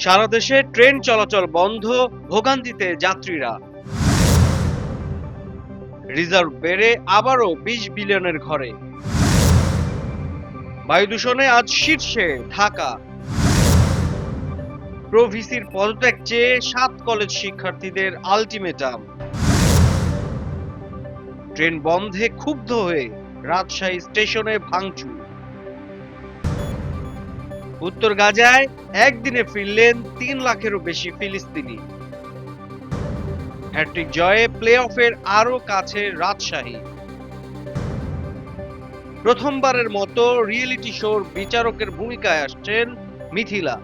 সারা দেশে ট্রেন চলাচল বন্ধ, ভোগান্তিতে যাত্রীরা। রিজার্ভ বেড়ে আবারও 20 বিলিয়নের ঘরে। বায়ু দূষণে আজ শীর্ষে ঢাকা। প্রভিসির পদত্যাগ চেয়ে 7 কলেজ শিক্ষার্থীদের আলটিমেটাম। ট্রেন বন্ধে ক্ষুব্ধ হয়ে রাজশাহী স্টেশনে ভাঙচুর। উত্তর গাজায় একদিনে ফিরলেন 3 লাখেরও বেশি ফিলিস্তিনি। হ্যাট্রিক জয়ে প্লে অফের আরো কাছে রাজশাহী। প্রথমবারের মতো রিয়েলিটি শোর বিচারকের ভূমিকায় আসছেন মিথিলা।